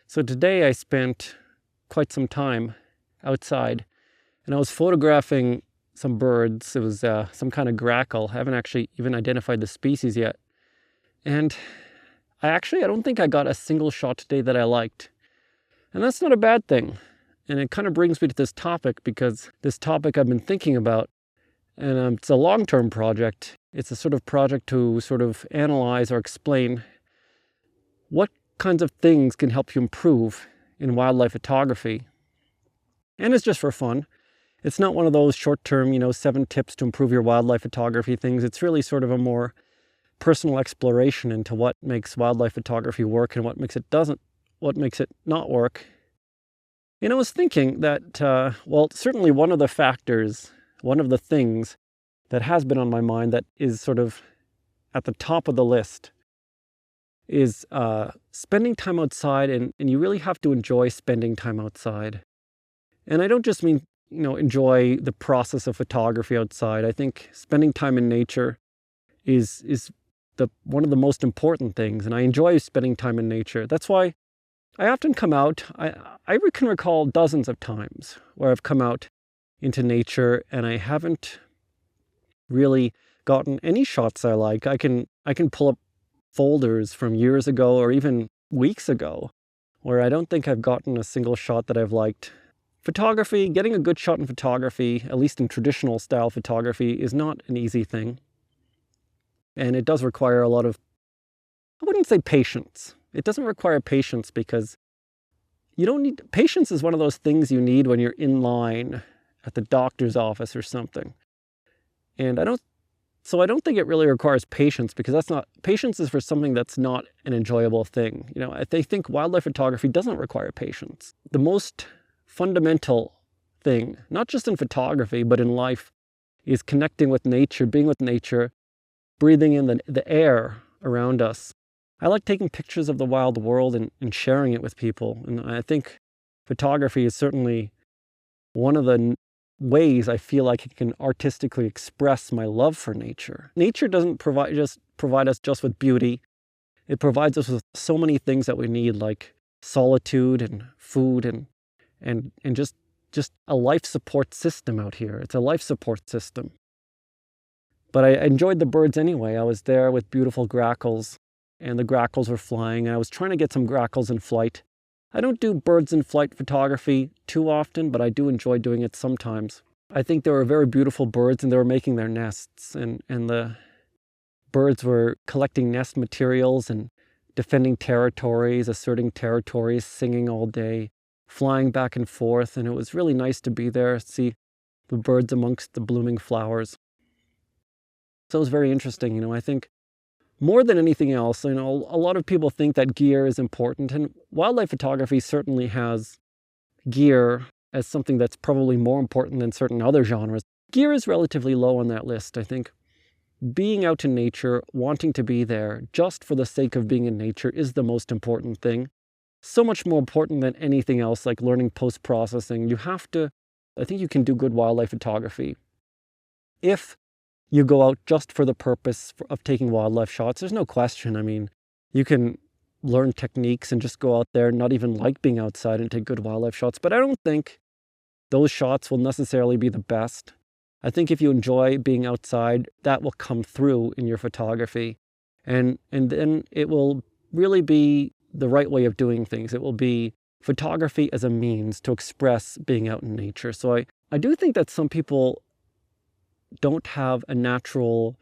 So today I spent quite some time outside and I was photographing some birds. It was some kind of grackle. I haven't actually even identified the species yet. And I don't think I got a single shot today that I liked. And that's not a bad thing. And it kind of brings me to this topic, because this topic I've been thinking about, and it's a long-term project. It's a sort of project to sort of analyze or explain what kinds of things can help you improve in wildlife photography. And it's just for fun. It's not one of those short-term, 7 tips to improve your wildlife photography things. It's really sort of a more personal exploration into what makes wildlife photography work and what makes it not work. And I was thinking that, certainly one of the things that has been on my mind that is sort of at the top of the list is spending time outside, and you really have to enjoy spending time outside. And I don't just mean, enjoy the process of photography outside. I think spending time in nature is one of the most important things, and I enjoy spending time in nature. That's why I often come out. I can recall dozens of times where I've come out into nature and I haven't really gotten any shots I like. I can pull up folders from years ago or even weeks ago where I don't think I've gotten a single shot that I've liked. Photography, getting a good shot in photography, at least in traditional style photography, is not an easy thing. And it does require a lot of, I wouldn't say patience. It doesn't require patience, because patience is one of those things you need when you're in line at the doctor's office or something. And I don't think it really requires patience, because patience is for something that's not an enjoyable thing. I think wildlife photography doesn't require patience. The most fundamental thing, not just in photography, but in life, is connecting with nature, being with nature, breathing in the air around us. I like taking pictures of the wild world and sharing it with people. And I think photography is certainly one of the ways I feel like it can artistically express my love for nature. Nature doesn't provide us just with beauty. It provides us with so many things that we need, like solitude and food and just a life support system out here. It's a life support system. But I enjoyed the birds anyway. I was there with beautiful grackles, and the grackles were flying, and I was trying to get some grackles in flight. I don't do birds in flight photography too often, but I do enjoy doing it sometimes. I think they were very beautiful birds, and they were making their nests, and the birds were collecting nest materials and defending territories, asserting territories, singing all day, flying back and forth, and it was really nice to be there, see the birds amongst the blooming flowers. So it was very interesting. I think more than anything else, a lot of people think that gear is important, and wildlife photography certainly has gear as something that's probably more important than certain other genres. Gear is relatively low on that list. I think being out in nature, wanting to be there just for the sake of being in nature is the most important thing. So much more important than anything else, like learning post-processing. I think you can do good wildlife photography if you go out just for the purpose of taking wildlife shots. There's no question. I mean, you can learn techniques and just go out there and not even like being outside and take good wildlife shots. But I don't think those shots will necessarily be the best. I think if you enjoy being outside, that will come through in your photography. And then it will really be the right way of doing things. It will be photography as a means to express being out in nature. So I do think that some people don't have a natural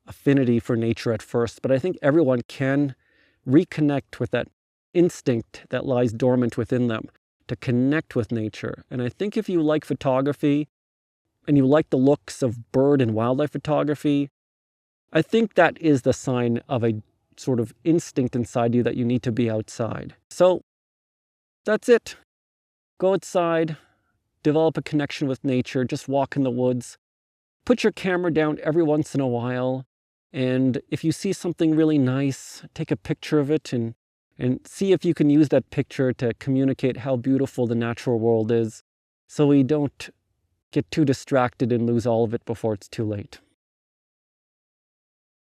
affinity for nature at first, but I think everyone can reconnect with that instinct that lies dormant within them to connect with nature. And I think if you like photography and you like the looks of bird and wildlife photography, I think that is the sign of a sort of instinct inside you that you need to be outside. So that's it. Go outside, develop a connection with nature, just walk in the woods. Put your camera down every once in a while, and if you see something really nice, take a picture of it and see if you can use that picture to communicate how beautiful the natural world is, so we don't get too distracted and lose all of it before it's too late.